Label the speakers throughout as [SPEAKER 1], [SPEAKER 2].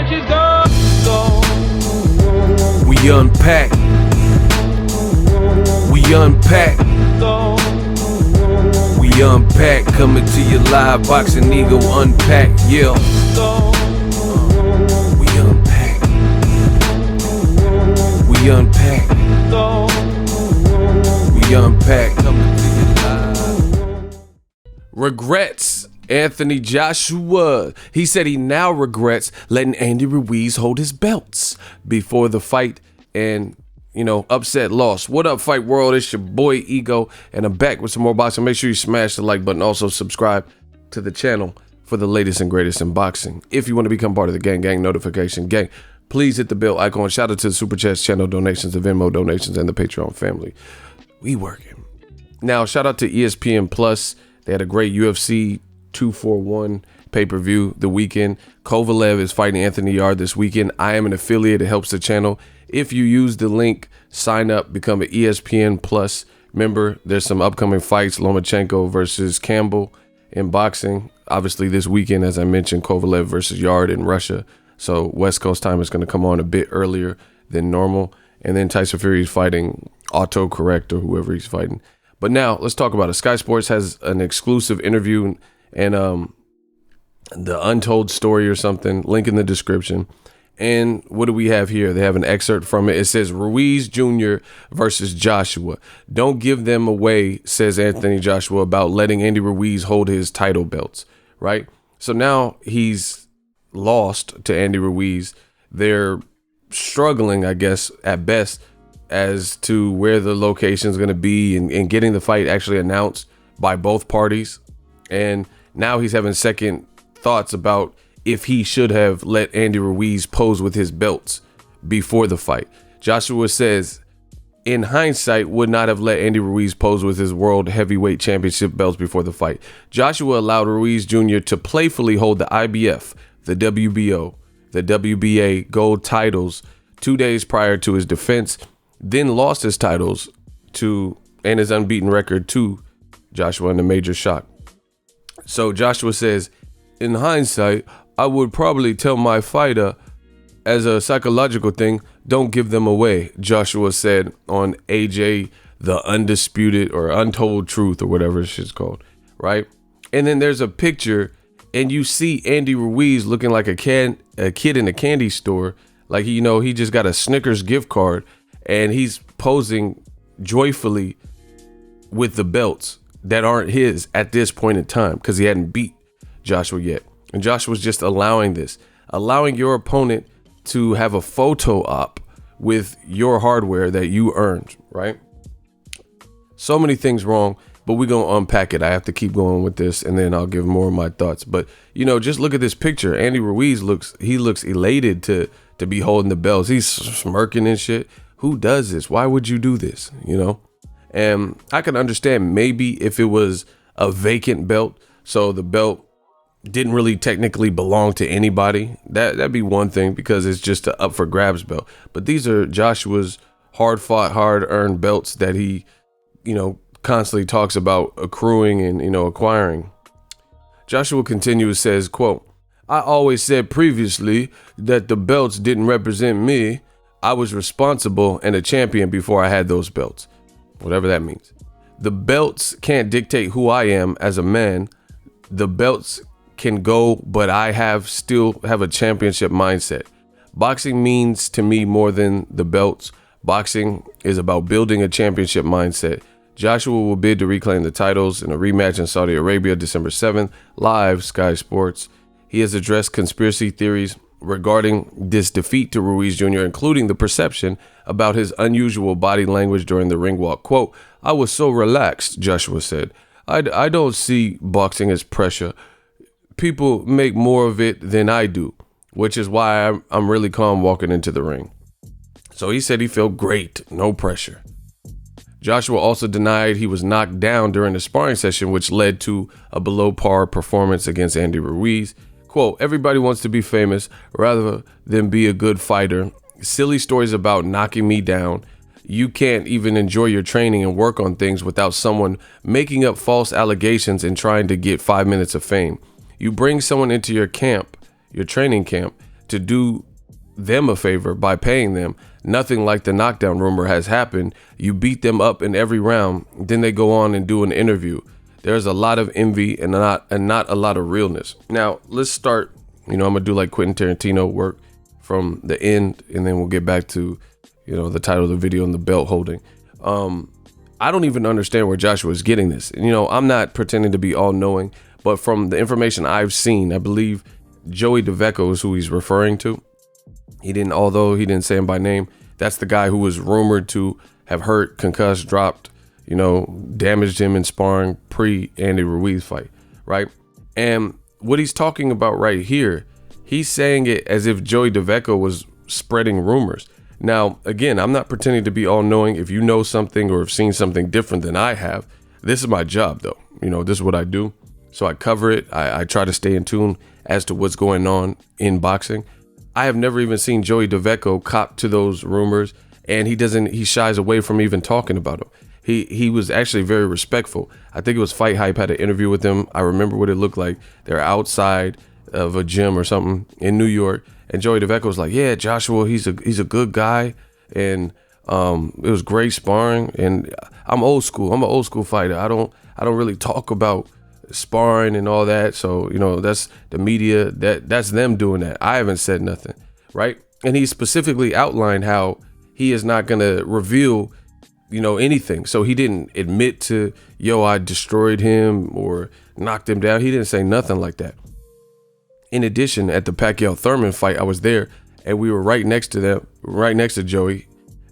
[SPEAKER 1] bitches go.
[SPEAKER 2] We unpack. We unpack. We unpack. Coming to you live. Boxing Ego Unpack. Yeah. We unpack. We unpack. We unpack. Coming to you live. Regrets. Anthony Joshua. He said he now regrets letting Andy Ruiz hold his belts before the fight and, upset loss. What up, Fight World? It's your boy Ego, and I'm back with some more boxing. Make sure you smash the like button. Also, subscribe to the channel for the latest and greatest in boxing. If you want to become part of the gang notification gang, please hit the bell icon. Shout out to the Super Chats channel donations, the Venmo donations, and the Patreon family. We working. Now, shout out to ESPN Plus. They had a great UFC 241 pay-per-view the weekend. Kovalev is fighting Anthony Yarde this weekend. I am an affiliate. It helps the channel. If you use the link, sign up, become an ESPN Plus member. There's some upcoming fights. Lomachenko versus Campbell in boxing. Obviously this weekend, as I mentioned, Kovalev versus Yarde in Russia. So West Coast time is going to come on a bit earlier than normal. And then Tyson Fury is fighting autocorrect or whoever he's fighting. But now let's talk about it. Sky Sports has an exclusive interview and the untold story or something, link in the description. And what do we have here? They have an excerpt from it. It says Ruiz Jr. versus Joshua. Don't give them away, says Anthony Joshua, about letting Andy Ruiz hold his title belts, right? So now he's lost to Andy Ruiz. They're struggling, I guess, at best as to where the location is going to be and getting the fight actually announced by both parties. And now he's having second thoughts about if he should have let Andy Ruiz pose with his belts before the fight. Joshua says, in hindsight, would not have let Andy Ruiz pose with his World Heavyweight Championship belts before the fight. Joshua allowed Ruiz Jr. to playfully hold the IBF, the WBO, the WBA gold titles 2 days prior to his defense, then lost his titles and his unbeaten record to Joshua in a major shock. So Joshua says, in hindsight, I would probably tell my fighter as a psychological thing, don't give them away, Joshua said on AJ, the Undisputed or Untold Truth or whatever shit's called, right? And then there's a picture and you see Andy Ruiz looking like a kid in a candy store. Like, he just got a Snickers gift card and he's posing joyfully with the belts that aren't his at this point in time because he hadn't beat Joshua yet. And Joshua's just allowing your opponent to have a photo op with your hardware that you earned, right? So many things wrong, but we're going to unpack it. I have to keep going with this and then I'll give more of my thoughts. But, just look at this picture. Andy Ruiz looks elated to be holding the belts. He's smirking and shit. Who does this? Why would you do this? And I can understand maybe if it was a vacant belt, so the belt didn't really technically belong to anybody, that'd be one thing because it's just an up for grabs belt. But these are Joshua's hard fought, hard earned belts that he, constantly talks about accruing and, acquiring. Joshua continues, says, quote, I always said previously that the belts didn't represent me. I was responsible and a champion before I had those belts. Whatever that means. The belts can't dictate who I am as a man. The belts can go, but I still have a championship mindset. Boxing means to me more than the belts. Boxing is about building a championship mindset. Joshua will bid to reclaim the titles in a rematch in Saudi Arabia, December 7th, live Sky Sports. He has addressed conspiracy theories regarding this defeat to Ruiz Jr., including the perception about his unusual body language during the ring walk. Quote, I was so relaxed, Joshua said. I don't see boxing as pressure. People make more of it than I do, which is why I'm really calm walking into the ring. So he said he felt great, no pressure. Joshua also denied he was knocked down during the sparring session, which led to a below par performance against Andy Ruiz. Quote, everybody wants to be famous rather than be a good fighter. Silly stories about knocking me down. You can't even enjoy your training and work on things without someone making up false allegations and trying to get 5 minutes of fame. You bring someone into your camp, your training camp, to do them a favor by paying them. Nothing like the knockdown rumor has happened. You beat them up in every round, then they go on and do an interview. There's a lot of envy and not a lot of realness. Now, let's start, I'm gonna do like Quentin Tarantino, work from the end, and then we'll get back to, the title of the video and the belt holding. I don't even understand where Joshua is getting this. I'm not pretending to be all knowing, but from the information I've seen, I believe Joey DeVecco is who he's referring to. Although he didn't say him by name, that's the guy who was rumored to have hurt, concussed, dropped, damaged him in sparring pre Andy Ruiz fight, right? And what he's talking about right here, he's saying it as if Joey DeVecco was spreading rumors. Now, again, I'm not pretending to be all knowing. If you know something or have seen something different than I have, this is my job though. This is what I do. So I cover it. I try to stay in tune as to what's going on in boxing. I have never even seen Joey DeVecco cop to those rumors, and he shies away from even talking about them. He was actually very respectful. I think it was Fight Hype had an interview with him. I remember what it looked like. They're outside of a gym or something in New York, and Joey DeVecco was like, "Yeah, Joshua, he's a good guy, and it was great sparring. And I'm old school. I'm an old school fighter. I don't really talk about sparring and all that. So that's the media. That's them doing that. I haven't said nothing, right?" And he specifically outlined how he is not gonna reveal anything. So he didn't admit to, I destroyed him or knocked him down. He didn't say nothing like that. In addition, at the Pacquiao Thurman fight, I was there, and we were right next to Joey,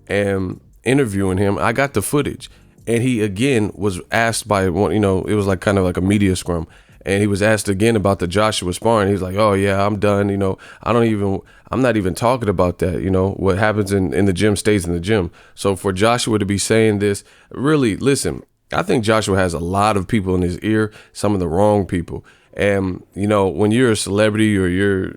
[SPEAKER 2] and interviewing him. I got the footage, and he again was asked by one, it was like kind of like a media scrum, and he was asked again about the Joshua sparring. He's like, "Oh yeah, I'm done. I'm not even talking about that. What happens in the gym stays in the gym." So for Joshua to be saying this, really, listen, I think Joshua has a lot of people in his ear, some of the wrong people. And, when you're a celebrity or you're,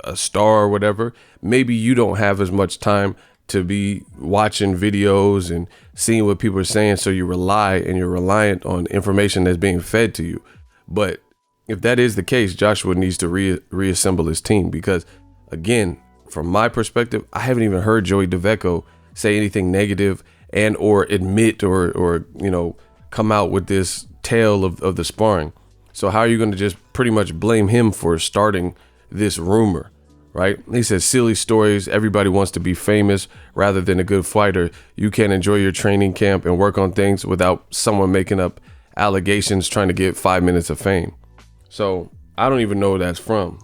[SPEAKER 2] a star or whatever, maybe you don't have as much time to be watching videos and seeing what people are saying. So you're reliant on information that's being fed to you. But if that is the case, Joshua needs to reassemble his team, because again, from my perspective, I haven't even heard Joey DeVecco say anything negative and or admit or come out with this tale of the sparring. So how are you going to just pretty much blame him for starting this rumor, right? He says, "Silly stories. Everybody wants to be famous rather than a good fighter. You can't enjoy your training camp and work on things without someone making up allegations trying to get 5 minutes of fame." So I don't even know where that's from.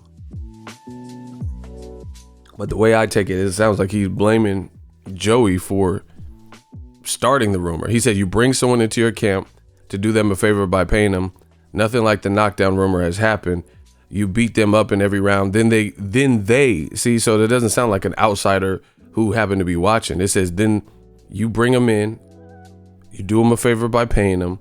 [SPEAKER 2] But the way I take it, it sounds like he's blaming Joey for starting the rumor. He said, "You bring someone into your camp to do them a favor by paying them. Nothing like the knockdown rumor has happened. You beat them up in every round. Then they see." So that doesn't sound like an outsider who happened to be watching. It says, then you bring them in, you do them a favor by paying them,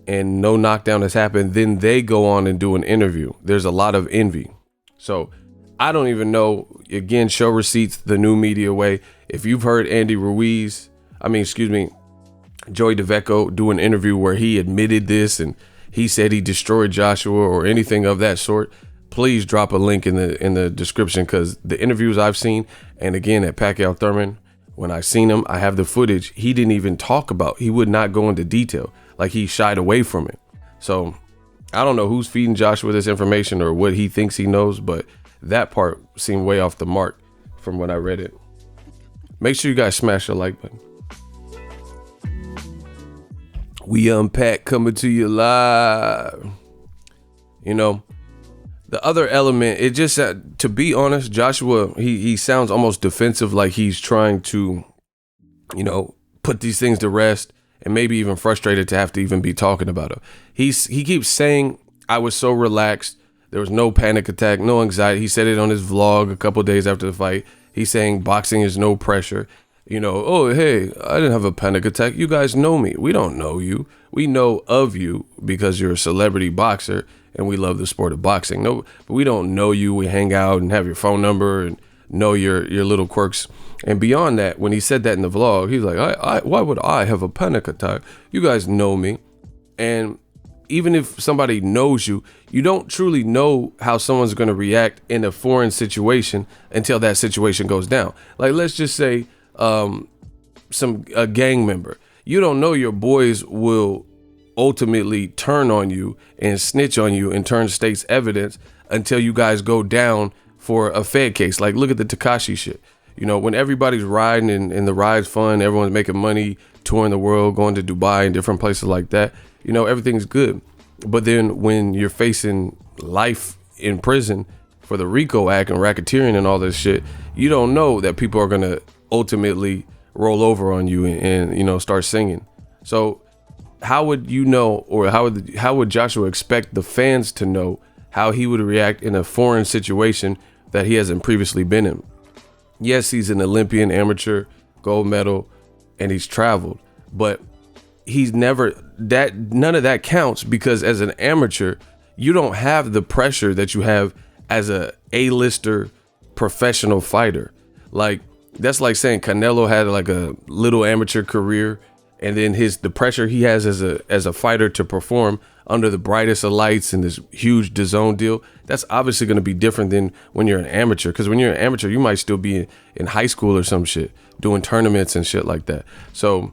[SPEAKER 2] and no knockdown has happened. Then they go on and do an interview. There's a lot of envy. So I don't even know. Again, show receipts the new media way. If you've heard Joey DeVecco do an interview where he admitted this and he said he destroyed Joshua or anything of that sort, please drop a link in the description, because the interviews I've seen, and again at Pacquiao Thurman, when I seen him, I have the footage. He didn't even talk about. He would not go into detail. Like, he shied away from it. So I don't know who's feeding Joshua this information or what he thinks he knows, but that part seemed way off the mark from when I read it. Make sure you guys smash the like button. We Unpacked coming to you live. The other element, it just, to be honest, Joshua, he sounds almost defensive, like he's trying to, put these things to rest, and maybe even frustrated to have to even be talking about it. He keeps saying, "I was so relaxed. There was no panic attack, no anxiety." He said it on his vlog a couple days after the fight. He's saying boxing is no pressure. "Oh, hey, I didn't have a panic attack. You guys know me." We don't know you. We know of you because you're a celebrity boxer and we love the sport of boxing. No, but we don't know you. We hang out and have your phone number and know your little quirks. And beyond that, when he said that in the vlog, he's like, why would I have a panic attack? You guys know me. And even if somebody knows you, you don't truly know how someone's going to react in a foreign situation until that situation goes down. Like, let's just say a gang member. You don't know your boys will ultimately turn on you and snitch on you and turn state's evidence until you guys go down for a Fed case. Like, look at the Tekashi shit. You know, when everybody's riding and the ride's fun, everyone's making money, touring the world, going to Dubai and different places like that, you know, everything's good. But then when you're facing life in prison for the RICO Act and racketeering and all this shit, you don't know that people are going to ultimately roll over on you and you know, start singing. So how would you know, or how would Joshua expect the fans to know how he would react in a foreign situation that he hasn't previously been in? Yes, he's an Olympian, amateur, gold medal, and he's traveled, but he's never that. None of that counts, because as an amateur, you don't have the pressure that you have as a A-lister professional fighter. Like, that's like saying Canelo had like a little amateur career, and then the pressure he has as a fighter to perform under the brightest of lights and this huge DAZN deal, that's obviously going to be different than when you're an amateur. Because when you're an amateur, you might still be in high school or some shit, doing tournaments and shit like that. So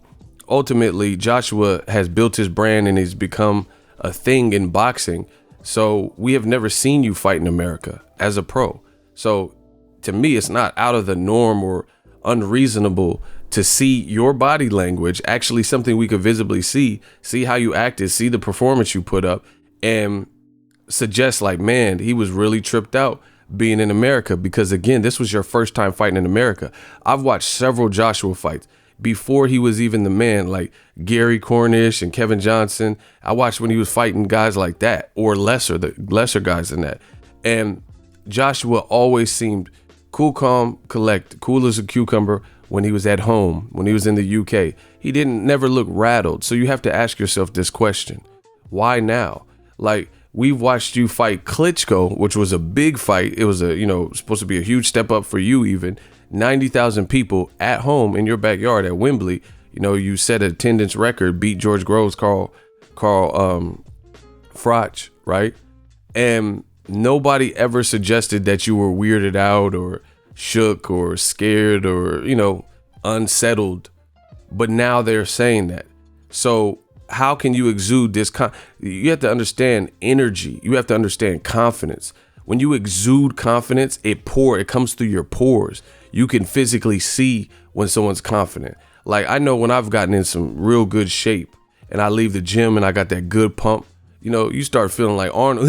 [SPEAKER 2] ultimately, Joshua has built his brand and he's become a thing in boxing. So we have never seen you fight in America as a pro. So to me, it's not out of the norm or unreasonable to see your body language, actually something we could visibly see how you acted, see the performance you put up, and suggest like, man, he was really tripped out being in America. Because again, this was your first time fighting in America. I've watched several Joshua fights before he was even the man, like Gary Cornish and Kevin Johnson. I watched when he was fighting guys like that, or the lesser guys than that. And Joshua always seemed cool, calm, collect, cool as a cucumber when he was at home, when he was in the UK. He never look rattled. So you have to ask yourself this question: why now? Like, we've watched you fight Klitschko, which was a big fight. It was supposed to be a huge step up for you even. 90,000 people at home in your backyard at Wembley. You know, you set an attendance record, beat George Groves, Carl Froch, right? And nobody ever suggested that you were weirded out or shook or scared or, unsettled. But now they're saying that. So how can you exude this? You have to understand energy. You have to understand confidence. When you exude confidence, it comes through your pores. You can physically see when someone's confident. Like, I know when I've gotten in some real good shape and I leave the gym and I got that good pump, you start feeling like Arnold.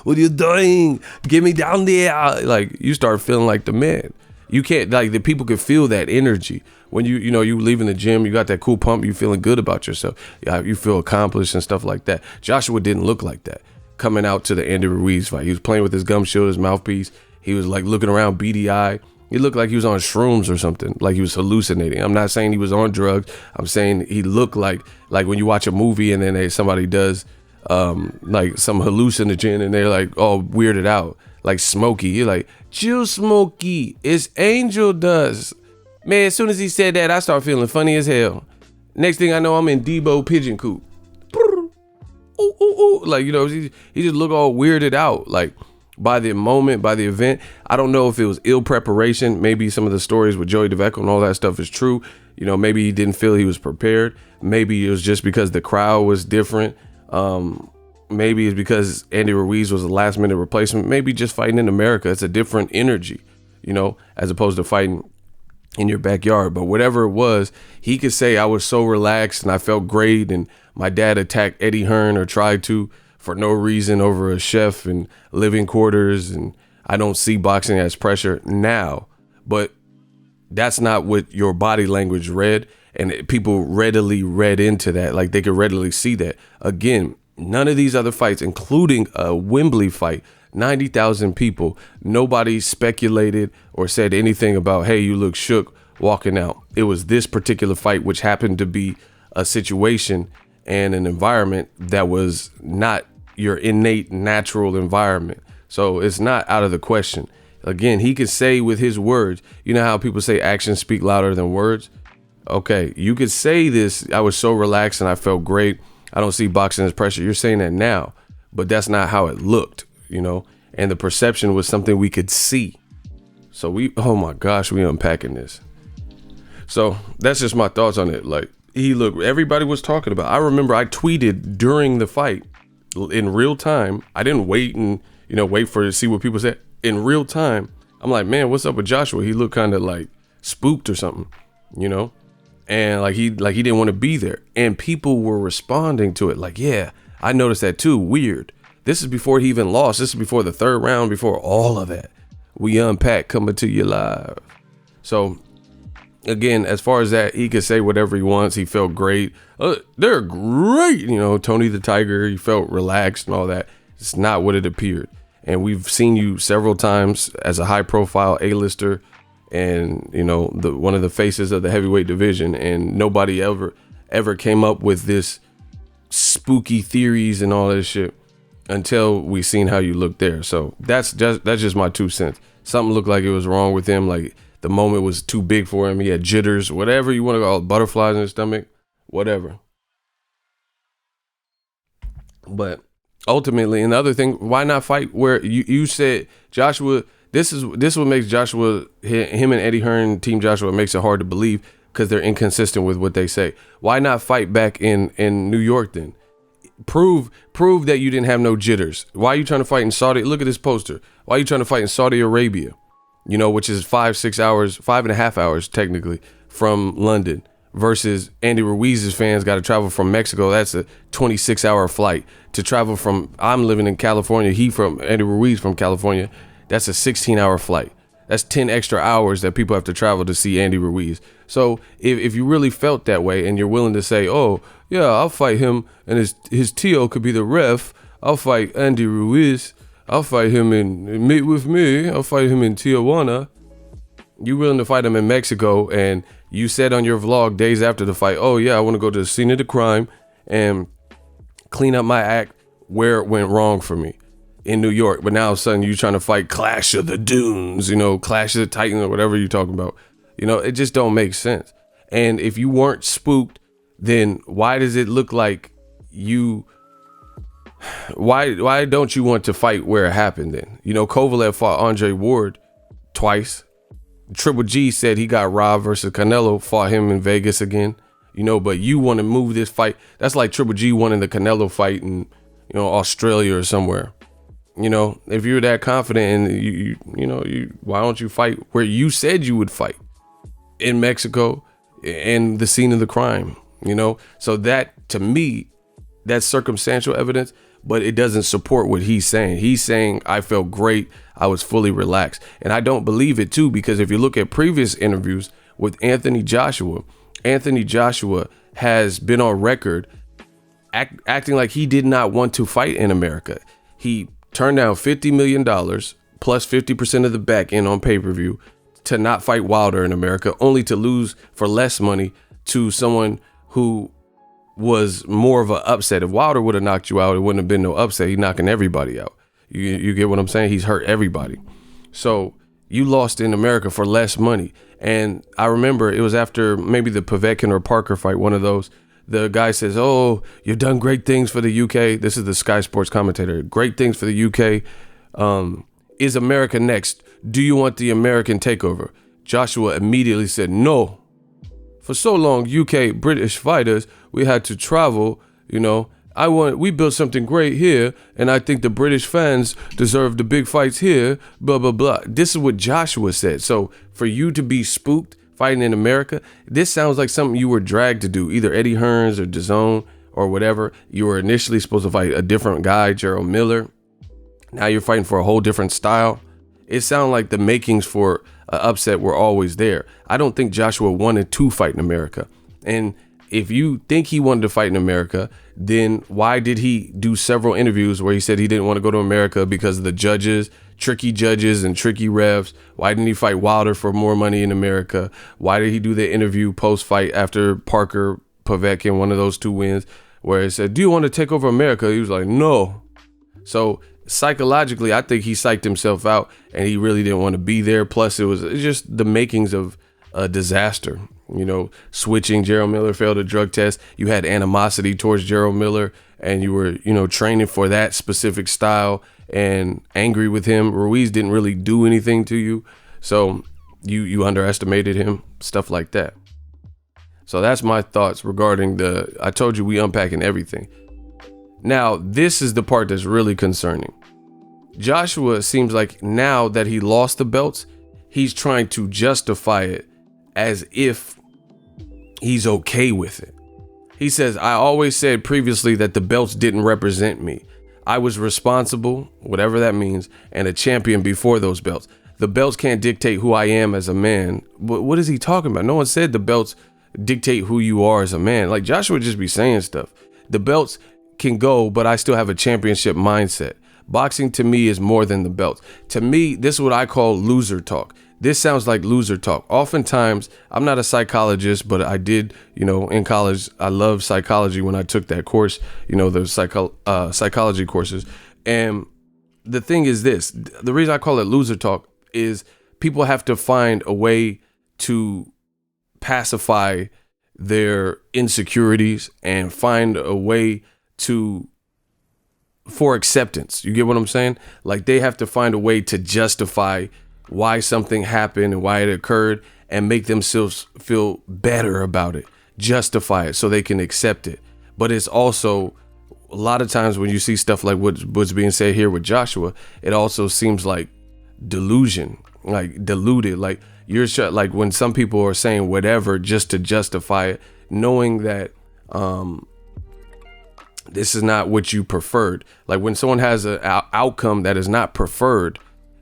[SPEAKER 2] What are you doing? Get me down there. Like, you start feeling like the man. You can't, like, the people can feel that energy. When you leaving the gym, you got that cool pump, you feeling good about yourself. You feel accomplished and stuff like that. Joshua didn't look like that coming out to the Andy Ruiz fight. He was playing with his gum shield, his mouthpiece. He was like looking around beady eye. He looked like he was on shrooms or something, like he was hallucinating. I'm not saying he was on drugs. I'm saying he looked like when you watch a movie and then somebody does like some hallucinogen and they're like all weirded out, like Smokey. You're like, chill, Smokey. It's angel dust. Man, as soon as he said that, I start feeling funny as hell. Next thing I know, I'm in Debo pigeon coop. Ooh, ooh, ooh. Like, he just look all weirded out. Like, by the moment, by the event. I don't know if it was ill preparation. Maybe some of the stories with Joey DeVecco and all that stuff is true. Maybe he didn't feel he was prepared. Maybe it was just because the crowd was different. Maybe it's because Andy Ruiz was a last minute replacement. Maybe just fighting in America, it's a different energy, as opposed to fighting in your backyard. But whatever it was, he could say, I was so relaxed and I felt great, and my dad attacked Eddie Hearn, or tried to, for no reason, over a chef and living quarters, and I don't see boxing as pressure now. But that's not what your body language read, and people readily read into that. Like, they could readily see that. Again, none of these other fights, including a Wembley fight, 90,000 people, nobody speculated or said anything about, hey, you look shook walking out. It was this particular fight, which happened to be a situation and an environment that was not your innate natural environment. So it's not out of the question. Again, he could say with his words, you know how people say actions speak louder than words? Okay, you could say this, I was so relaxed and I felt great. I don't see boxing as pressure. You're saying that now, but that's not how it looked, you know? And the perception was something we could see. So oh my gosh, we unpacking this. So that's just my thoughts on it. Like, everybody was talking about, I remember I tweeted during the fight in real time. I didn't wait and, wait to see what people said. In real time, I'm like, man, what's up with Joshua? He looked kind of like spooked or something, and like he didn't want to be there. And people were responding to it like, yeah, I noticed that too. Weird. This is before he even lost. This is before the third round, before all of that. We unpack coming to you live. So again, as far as that, he could say whatever he wants. He felt great. They're great. Tony the Tiger, he felt relaxed and all that. It's not what it appeared. And we've seen you several times as a high profile A-lister and, one of the faces of the heavyweight division. And nobody ever came up with this spooky theories and all that shit until we seen how you looked there. So that's just my 2 cents. Something looked like it was wrong with him. Like the moment was too big for him. He had jitters, whatever you want to call it, butterflies in his stomach, whatever. But ultimately, another thing, why not fight where you said Joshua, this is what makes Joshua, him and Eddie Hearn, Team Joshua, makes it hard to believe because they're inconsistent with what they say. Why not fight back in New York then? Prove that you didn't have no jitters. Why are you trying to fight in Saudi? Look at this poster. Why are you trying to fight in Saudi Arabia? Which is 5.5 hours technically from London, versus Andy Ruiz's fans got to travel from Mexico. That's a 26-hour flight to travel from. I'm living in California. Andy Ruiz from California. That's a 16-hour flight. That's 10 extra hours that people have to travel to see Andy Ruiz. So if you really felt that way and you're willing to say, oh, yeah, I'll fight him and his Tio could be the ref. I'll fight Andy Ruiz. I'll fight him in Meet With Me. I'll fight him in Tijuana. You willing to fight him in Mexico, and you said on your vlog days after the fight, oh, yeah, I want to go to the scene of the crime and clean up my act where it went wrong for me in New York. But now all of a sudden you're trying to fight Clash of the Dunes, Clash of the Titans or whatever you're talking about. It just don't make sense. And if you weren't spooked, then why does it look like why don't you want to fight where it happened then? Kovalev fought Andre Ward twice. Triple G said he got robbed versus Canelo, fought him in Vegas again. But you want to move this fight. That's like Triple G winning the Canelo fight in, Australia or somewhere. If you're that confident and you why don't you fight where you said you would fight? In Mexico and the scene of the crime, So that, to me, that's circumstantial evidence, but it doesn't support what he's saying. He's saying, I felt great. I was fully relaxed. And I don't believe it too, because if you look at previous interviews with Anthony Joshua has been on record acting like he did not want to fight in America. He turned down $50 million plus 50% of the back end on pay-per-view to not fight Wilder in America, only to lose for less money to someone who was more of an upset. If Wilder would have knocked you out, it wouldn't have been no upset. He's knocking everybody out. You get what I'm saying? He's hurt everybody. So you lost in America for less money. And I remember it was after maybe the Povetkin or Parker fight, one of those. The guy says, oh, you've done great things for the UK. This is the Sky Sports commentator. Great things for the UK. Is America next? Do you want the American takeover? Joshua immediately said, no. For so long, UK British fighters, we had to travel, we built something great here, and I think the British fans deserve the big fights here, blah, blah, blah. This is what Joshua said. So for you to be spooked fighting in America, this sounds like something you were dragged to do, either Eddie Hearns or DAZN or whatever. You were initially supposed to fight a different guy, Gerald Miller. Now you're fighting for a whole different style. It sounded like the makings for an upset were always there. I don't think Joshua wanted to fight in America. And if you think he wanted to fight in America, then why did he do several interviews where he said he didn't want to go to America because of the judges, tricky judges and tricky refs? Why didn't he fight Wilder for more money in America? Why did he do the interview post-fight after Parker Povetkin, one of those two wins, where he said, do you want to take over America? He was like, no. So psychologically, I think he psyched himself out and he really didn't want to be there. Plus, it's just the makings of a disaster. switching. Gerald Miller failed a drug test. You had animosity towards Gerald Miller, and you were, training for that specific style and angry with him. Ruiz didn't really do anything to you, so you underestimated him, stuff like that. So that's my thoughts regarding I told you we unpacking everything. Now, this is the part that's really concerning. Joshua seems like now that he lost the belts, he's trying to justify it as if he's okay with it. He says, I always said previously that the belts didn't represent me. I was responsible, whatever that means, and a champion before those belts. The belts can't dictate who I am as a man. What is he talking about? No one said the belts dictate who you are as a man. Like, Joshua just be saying stuff. The belts can go, but I still have a championship mindset. Boxing to me is more than the belts. To me, this is what I call loser talk. This sounds like loser talk. Oftentimes, I'm not a psychologist, but I did, in college, I loved psychology when I took that course, the psychology courses. And the thing is this, the reason I call it loser talk is people have to find a way to pacify their insecurities and find a way for acceptance. You get what I'm saying? Like, they have to find a way to justify why something happened and why it occurred and make themselves feel better about it, justify it so they can accept it. But it's also a lot of times when you see stuff like what's being said here with Joshua, it also seems like delusion, like deluded, like you're like when some people are saying whatever just to justify it, knowing that this is not what you preferred. Like when someone has an outcome that is not preferred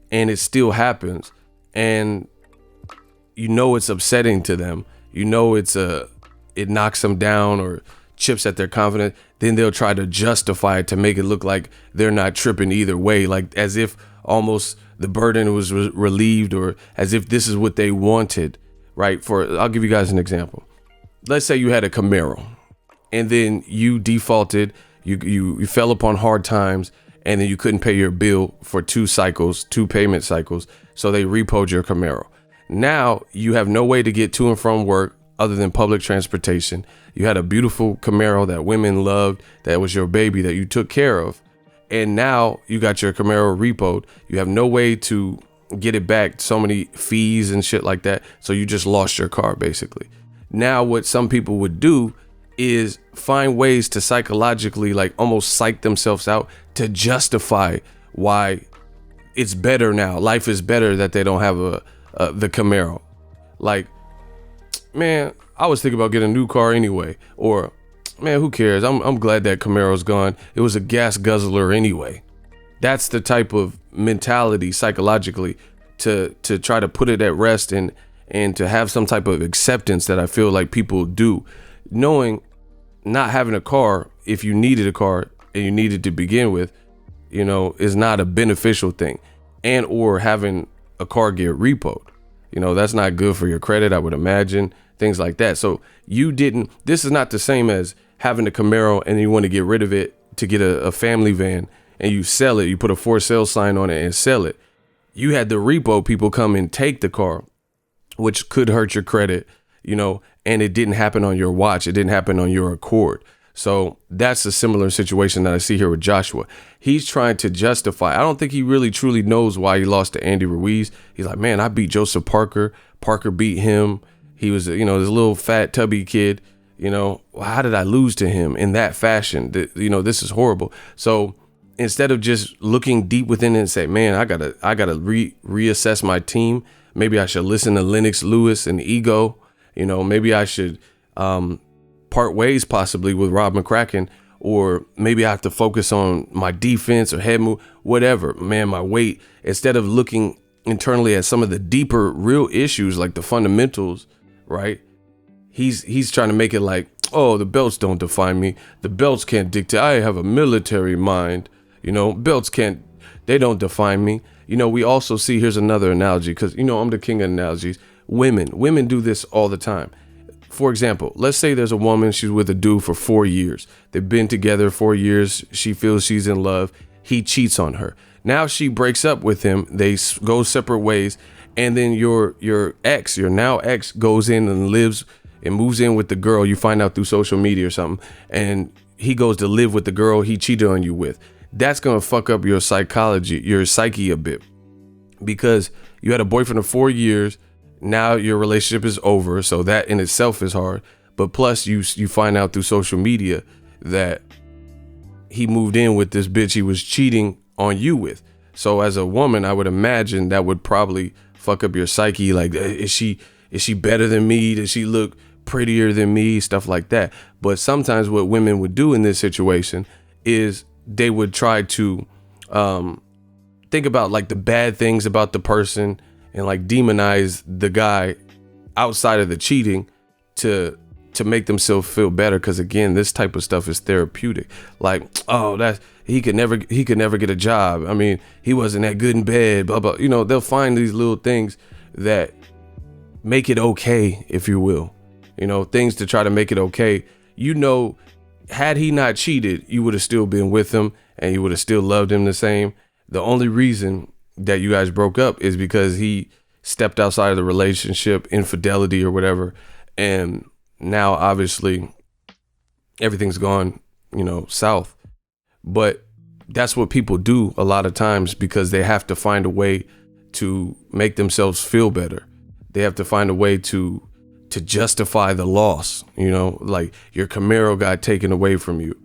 [SPEAKER 2] and it still happens, and it's upsetting to them, it knocks them down or chips at their confidence, then they'll try to justify it to make it look like they're not tripping either way, like as if almost the burden was relieved, or as if this is what they wanted, right? I'll give you guys an example. Let's say you had a Camaro and then you defaulted, you fell upon hard times, and then you couldn't pay your bill for two payment cycles. So they repoed your Camaro. Now you have no way to get to and from work other than public transportation. You had a beautiful Camaro that women loved, that was your baby, that you took care of. And now you got your Camaro repoed. You have no way to get it back, so many fees and shit like that. So you just lost your car, basically. Now what some people would do is find ways to psychologically, like, almost psych themselves out to justify why it's better now. Life is better that they don't have the Camaro. Like, man, I was thinking about getting a new car anyway. Or, man, who cares? I'm glad that Camaro's gone. It was a gas guzzler anyway. That's the type of mentality psychologically to try to put it at rest and to have some type of acceptance that I feel like people do. Knowing not having a car, if you needed a car and you needed to begin with, is not a beneficial thing. And or having a car get repoed, that's not good for your credit, I would imagine, things like that. So this is not the same as having a Camaro and you want to get rid of it to get a family van and you sell it, you put a for sale sign on it and sell it. You had the repo people come and take the car, which could hurt your credit, and it didn't happen on your watch. It didn't happen on your accord. So that's a similar situation that I see here with Joshua. He's trying to justify. I don't think he really truly knows why he lost to Andy Ruiz. He's like, man, I beat Joseph Parker. Parker beat him. He was, this little fat tubby kid. How did I lose to him in that fashion? This is horrible. So instead of just looking deep within it and say, man, I gotta reassess my team. Maybe I should listen to Lennox Lewis and Ego. Maybe I should part ways possibly with Rob McCracken, or maybe I have to focus on my defense or head move, whatever, man, my weight, instead of looking internally at some of the deeper real issues like the fundamentals, right? He's trying to make it like, oh, the belts don't define me. The belts can't dictate. I have a military mind. Belts they don't define me. We also see, here's another analogy, because, I'm the king of analogies. Women do this all the time. For example, let's say there's a woman, she's with a dude for 4 years. They've been together 4 years. She feels she's in love. he cheats on her. Now she breaks up with him. They go separate ways. And then your now ex goes in and lives and moves in with the girl you find out through social media or something. And he goes to live with the girl he cheated on you with. That's going to fuck up your psychology, your psyche a bit, because you had a boyfriend of 4 years. Now your relationship is over. So that in itself is hard. But plus you find out through social media that he moved in with this bitch he was cheating on you with. So as a woman, I would imagine that would probably fuck up your psyche. Like, is she better than me? Does she look prettier than me? Stuff like that. But sometimes what women would do in this situation is they would try to think about like the bad things about the person and like demonize the guy outside of the cheating to make themselves feel better. Because again, this type of stuff is therapeutic. Like, oh, he could never get a job. I mean, he wasn't that good in bed, blah, blah. You know, they'll find these little things that make it okay, if you will. You know, things to try to make it okay. You know, had he not cheated, you would have still been with him and you would have still loved him the same. The only reason that you guys broke up is because he stepped outside of the relationship, infidelity or whatever. And now obviously everything's gone, you know, south. But that's what people do a lot of times because they have to find a way to make themselves feel better. They have to find a way to justify the loss. You know, like your Camaro got taken away from you,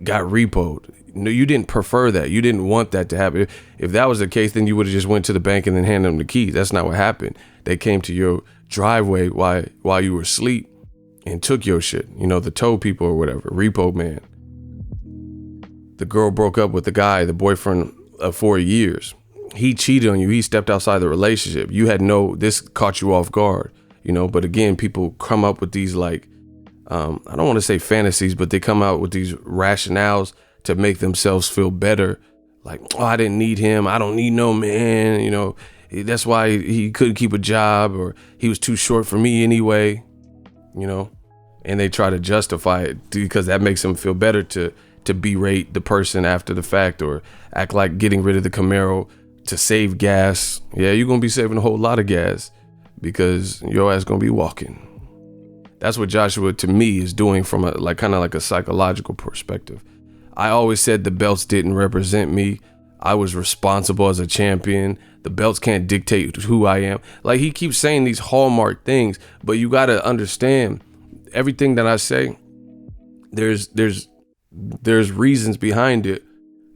[SPEAKER 2] got repoed. No, you didn't prefer that. You didn't want that to happen. If that was the case, then you would have just went to the bank and then handed them the keys. That's not what happened. They came to your driveway while you were asleep and took your shit. You know, the tow people or whatever, repo man. The girl broke up with the guy, the boyfriend of 4 years. He cheated on you. He stepped outside the relationship. This caught you off guard, you know, but again, people come up with these like, I don't want to say fantasies, but they come out with these rationales to make themselves feel better. Like, oh, I didn't need him. I don't need no man. You know, that's why he couldn't keep a job, or he was too short for me anyway, you know, and they try to justify it because that makes them feel better to berate the person after the fact, or act like getting rid of the Camaro to save gas. Yeah, you're going to be saving a whole lot of gas because your ass going to be walking. That's what Joshua, to me, is doing from a kind of like a psychological perspective. I always said the belts didn't represent me. I was responsible as a champion. The belts can't dictate who I am. Like, he keeps saying these hallmark things, but you got to understand everything that I say. There's reasons behind it,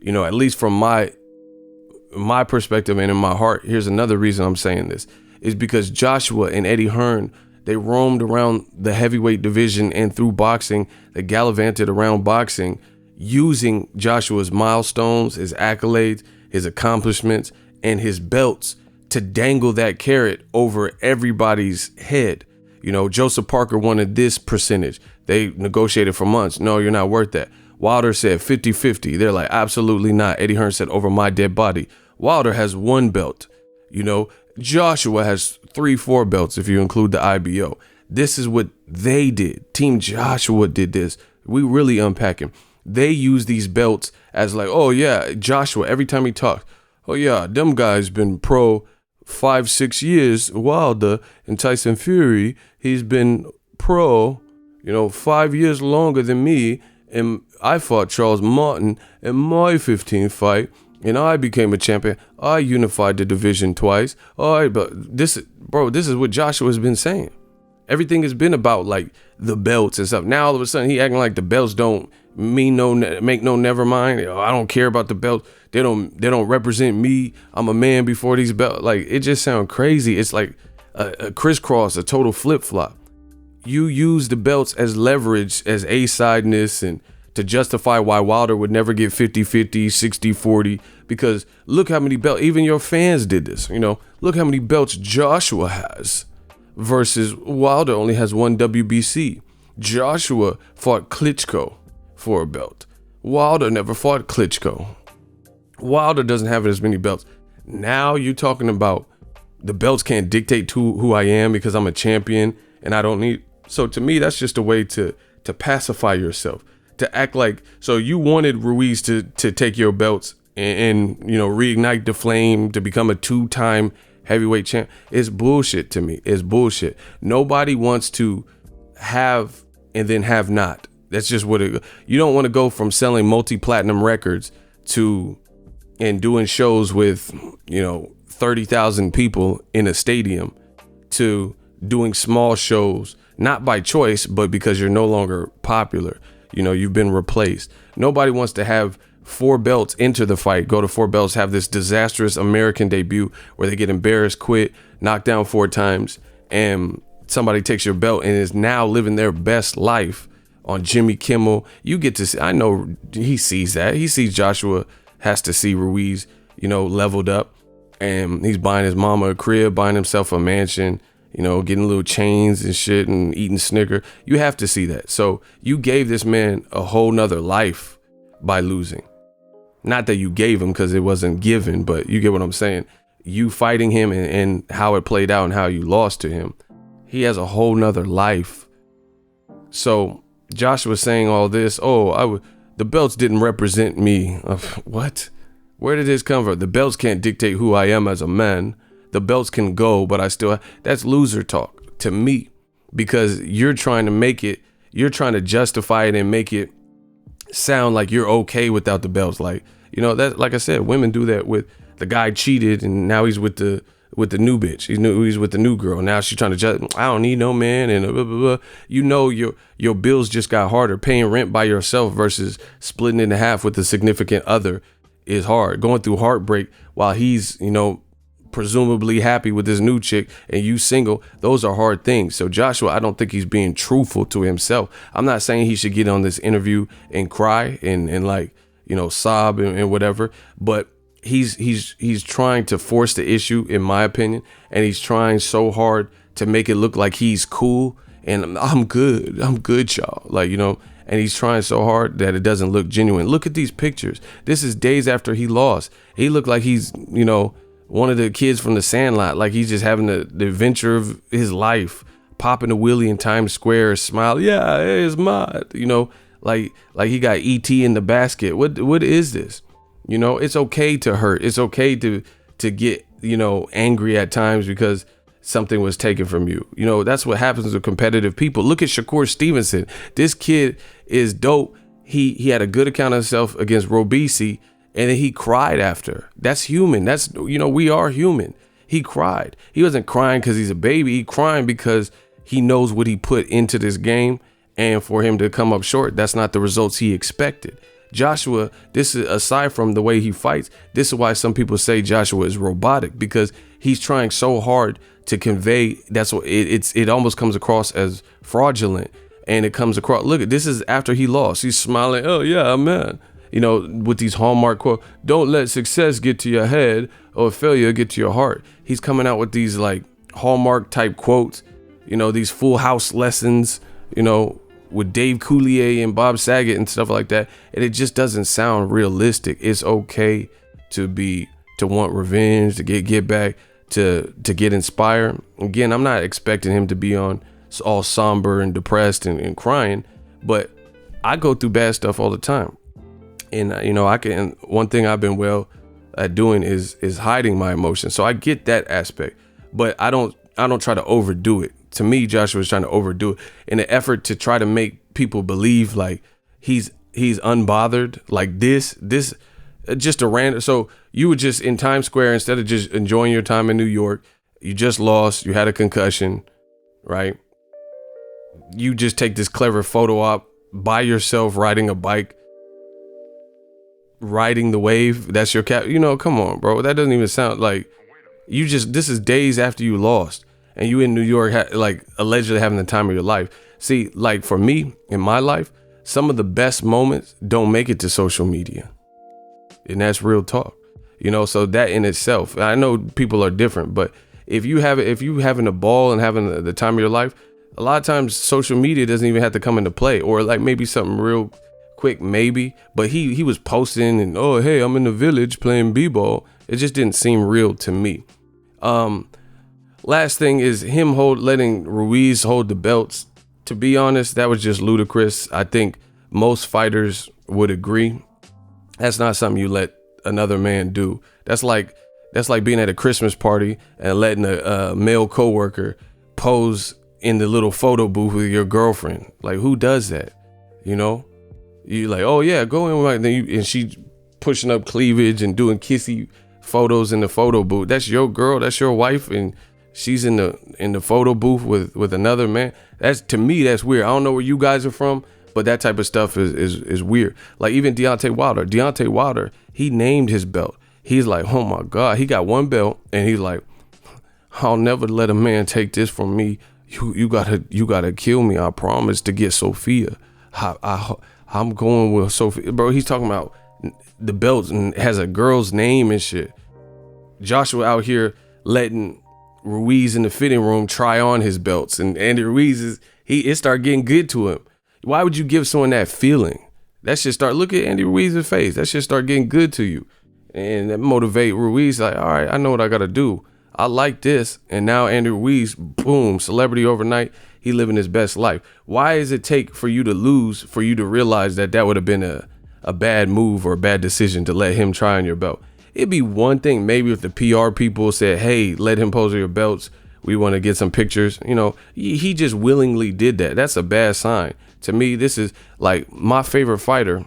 [SPEAKER 2] you know, at least from my perspective and in my heart. Here's another reason I'm saying this is because Joshua and Eddie Hearn, they roamed around the heavyweight division and through boxing. They gallivanted around boxing using Joshua's milestones, his accolades, his accomplishments, and his belts to dangle that carrot over everybody's head. You know, Joseph Parker wanted this percentage. They negotiated for months. No, you're not worth that. Wilder said 50-50. They're like, absolutely not. Eddie Hearn said, over my dead body. Wilder has 1 belt. You know, Joshua has 3-4 belts if you include the IBO. This is what they did. Team Joshua did this. We really unpacking. They use these belts as like, oh yeah, Joshua, every time he talks, oh yeah, them guys been pro 5-6 years. Wilder and Tyson Fury, he's been pro, you know, 5 years longer than me. And I fought Charles Martin in my 15th fight, and I became a champion. I unified the division twice. All right, but this is what Joshua has been saying. Everything has been about like the belts and stuff. Now all of a sudden he acting like the belts don't mean make no never mind. I don't care about the belt. They don't represent me. I'm a man before these belts. Like, it just sounds crazy. It's like a crisscross, a total flip flop. You use the belts as leverage, as A-sideness, and to justify why Wilder would never get 50-50, 60-40, because look how many belts, even your fans did this, you know, look how many belts Joshua has versus Wilder only has 1 WBC. Joshua fought Klitschko for a belt. Wilder never fought Klitschko. Wilder doesn't have as many belts. Now you're talking about the belts can't dictate who I am because I'm a champion and I don't need. So to me, that's just a way to pacify yourself, to act like, so you wanted Ruiz to take your belts and you know, reignite the flame to become a 2-time heavyweight champ. It's bullshit to me. It's bullshit. Nobody wants to have and then have not. That's just what it. You don't want to go from selling multi-platinum records to and doing shows with, you know, 30,000 people in a stadium to doing small shows, not by choice, but because you're no longer popular. You know, you've been replaced. Nobody wants to have 4 belts enter the fight, go to 4 belts, have this disastrous American debut where they get embarrassed, quit, knocked down 4 times, and somebody takes your belt and is now living their best life on Jimmy Kimmel. You get to see, I know he sees that. He sees Joshua has to see Ruiz, you know, leveled up, and he's buying his mama a crib, buying himself a mansion, you know, getting little chains and shit and eating Snicker. You have to see that. So you gave this man a whole nother life by losing. Not that you gave him, because it wasn't given, but you get what I'm saying. You fighting him and how it played out and how you lost to him. He has a whole nother life. So Joshua saying all this, the belts didn't represent me. What? Where did this come from? The belts can't dictate who I am as a man. The belts can go, but I still, that's loser talk to me, because you're trying to make it, you're trying to justify it and make it sound like you're okay without the belts. Like, you know, that, like I said, women do that with the guy cheated and now he's with the new bitch. He's with the new girl. Now she's trying to I don't need no man and blah, blah, blah. You know, your bills just got harder. Paying rent by yourself versus splitting it in half with a significant other is hard. Going through heartbreak while he's, you know, presumably happy with this new chick and you single, those are hard things. So Joshua, I don't think he's being truthful to himself. I'm not saying he should get on this interview and cry and like, you know, sob and whatever, but he's trying to force the issue, in my opinion, and he's trying so hard to make it look like he's cool and I'm good, y'all, like, you know, and he's trying so hard that it doesn't look genuine. Look at these pictures. This is days after he lost. He looked like he's, you know, one of the kids from the Sandlot, like he's just having the adventure of his life, popping a wheelie in Times Square, smile, yeah, it's mine, you know, like he got ET in the basket. What is this? You know, it's okay to hurt. It's okay to get, you know, angry at times because something was taken from you. You know, that's what happens with competitive people. Look at Shakur Stevenson. This kid is dope. He had a good account of himself against Robisi, and then he cried after. That's human. That's, you know, we are human. He cried. He wasn't crying because he's a baby. He crying because he knows what he put into this game, and for him to come up short, that's not the results he expected. Joshua, this is, aside from the way he fights, this is why some people say Joshua is robotic, because he's trying so hard to convey. That's what it almost comes across as fraudulent, and it comes across. Look, this is after he lost. He's smiling. Oh yeah, man. You know, with these hallmark quotes, don't let success get to your head or failure get to your heart. He's coming out with these like hallmark type quotes, you know, these Full House lessons, you know, with Dave Coulier and Bob Saget and stuff like that. And it just doesn't sound realistic. It's okay to want revenge, to get back, to get inspired. Again, I'm not expecting him to be on all somber and depressed and crying, but I go through bad stuff all the time. And, you know, one thing I've been well at doing is hiding my emotions. So I get that aspect, but I don't try to overdo it. To me, Joshua was trying to overdo it in an effort to try to make people believe like he's unbothered, like this just a random. So you were just in Times Square, instead of just enjoying your time in New York, you just lost, you had a concussion, right? You just take this clever photo op by yourself, riding a bike, riding the wave. That's your cap. You know, come on, bro. That doesn't even sound like this is days after you lost. And you in New York, like allegedly having the time of your life. See, like for me, in my life, some of the best moments don't make it to social media. And that's real talk. You know, so that in itself, I know people are different, but if you having a ball and having the time of your life, a lot of times social media doesn't even have to come into play, or like maybe something real quick, maybe. But he was posting and, oh, hey, I'm in the village playing b-ball. It just didn't seem real to me. Last thing is him letting Ruiz hold the belts. To be honest, that was just ludicrous. I think most fighters would agree. That's not something you let another man do. That's like being at a Christmas party and letting a male coworker pose in the little photo booth with your girlfriend. Like, who does that? You know, you like, oh yeah, go in right. And she pushing up cleavage and doing kissy photos in the photo booth. That's your girl. That's your wife, and she's in the photo booth with another man. That's, to me, that's weird. I don't know where you guys are from, but that type of stuff is weird. Like even Deontay Wilder, he named his belt. He's like, oh my God, he got one belt, and he's like, I'll never let a man take this from me. You gotta kill me. I promise to get Sophia. I'm going with Sophia, bro. He's talking about the belts and has a girl's name and shit. Joshua out here letting Ruiz in the fitting room try on his belts, and Andy Ruiz it started getting good to him. Why would you give someone that feeling? That should start, look at Andy Ruiz's face. That should start getting good to you, and that motivate Ruiz. Like, all right, I know what I gotta do. I like this. And now Andy Ruiz, boom, celebrity overnight. He living his best life. Why does it take for you to lose for you to realize that would have been a bad move or a bad decision to let him try on your belt? It'd be one thing maybe if the PR people said, hey, let him pose on your belts. We want to get some pictures. You know, he just willingly did that. That's a bad sign. To me, this is like my favorite fighter,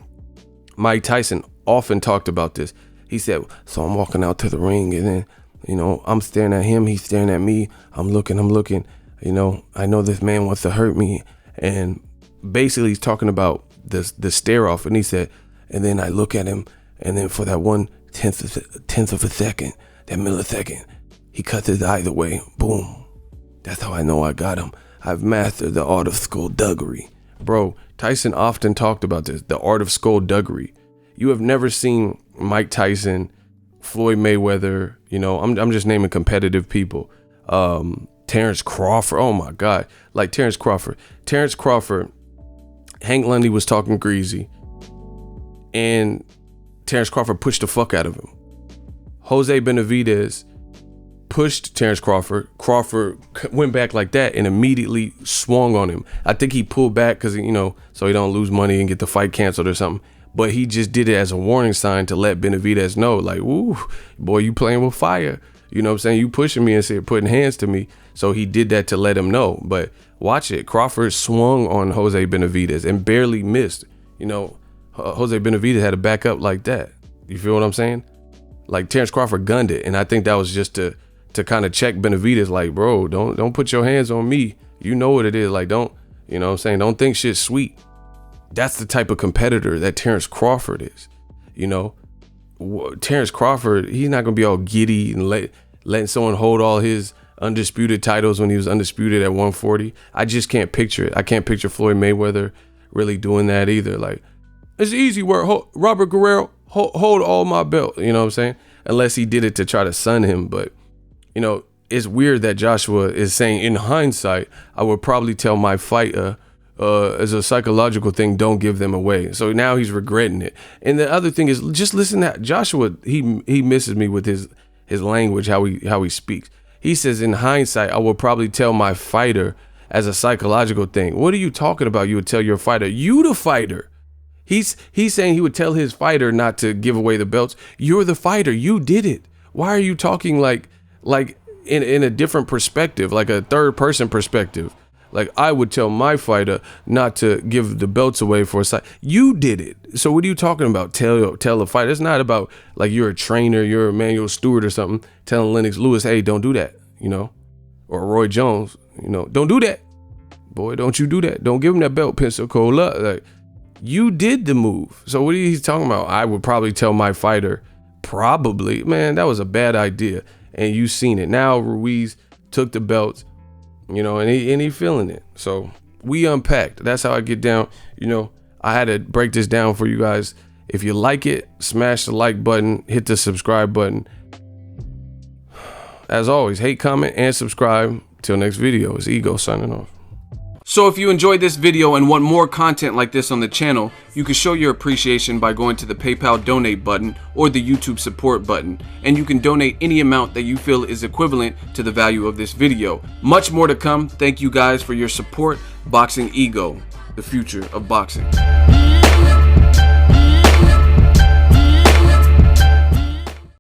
[SPEAKER 2] Mike Tyson, often talked about this. He said, so I'm walking out to the ring, and then, you know, I'm staring at him, he's staring at me. I'm looking, you know, I know this man wants to hurt me. And basically he's talking about the stare off. And he said, and then I look at him, and then for that 1/10 of a second, that millisecond, he cuts his eye away. Boom. That's how I know I got him. I've mastered the art of skullduggery. Bro, Tyson often talked about this, the art of skullduggery. You have never seen Mike Tyson, Floyd Mayweather, you know, I'm just naming competitive people. Terrence Crawford, oh my God. Like Terrence Crawford, Hank Lundy was talking greasy, and Terrence Crawford pushed the fuck out of him. Jose Benavidez pushed Terrence Crawford. Crawford went back like that and immediately swung on him. I think he pulled back because, you know, so he don't lose money and get the fight canceled or something. But he just did it as a warning sign to let Benavidez know, like, ooh, boy, you playing with fire. You know what I'm saying? You pushing me and said, putting hands to me. So he did that to let him know. But watch it. Crawford swung on Jose Benavidez and barely missed. You know, Jose Benavidez had to back up like that. You feel what I'm saying? Like Terrence Crawford gunned it. And I think that was just to kind of check Benavidez, like, bro, don't put your hands on me. You know what it is. Like, don't, you know what I'm saying? Don't think shit's sweet. That's the type of competitor that Terrence Crawford is. You know, Terrence Crawford, he's not going to be all giddy and letting someone hold all his undisputed titles when he was undisputed at 140. I just can't picture it. I can't picture Floyd Mayweather really doing that either. Like, it's easy work. Robert Guerrero, hold all my belt. You know what I'm saying? Unless he did it to try to sun him. But, you know, it's weird that Joshua is saying, in hindsight, I would probably tell my fighter, as a psychological thing, don't give them away. So now he's regretting it. And the other thing is, just listen to Joshua. He misses me with his language, how he speaks. He says, in hindsight, I would probably tell my fighter as a psychological thing. What are you talking about? You would tell your fighter, you the fighter. He's saying he would tell his fighter not to give away the belts. You're the fighter. You did it. Why are you talking like in a different perspective, like a third person perspective? Like, I would tell my fighter not to give the belts away for a side. You did it. So what are you talking about? Tell a fighter. It's not about like you're a trainer, you're Emmanuel Stewart or something, telling Lennox Lewis, hey, don't do that, you know, or Roy Jones, you know, don't do that. Boy, don't you do that. Don't give him that belt, Pensacola. Like, you did the move. So what are you talking about? I would probably tell my fighter, probably, man, that was a bad idea. And you seen it. Now Ruiz took the belts. You know, and he feeling it. So we unpacked. That's how I get down. You know, I had to break this down for you guys. If you like it, smash the like button, hit the subscribe button. As always, hate, comment, and subscribe. Till next video, it's Ego signing off. So if you enjoyed this video and want more content like this on the channel, you can show your appreciation by going to the PayPal donate button or the YouTube support button, and you can donate any amount that you feel is equivalent to the value of this video. Much more to come. Thank you guys for your support. Boxing Ego, the future of boxing.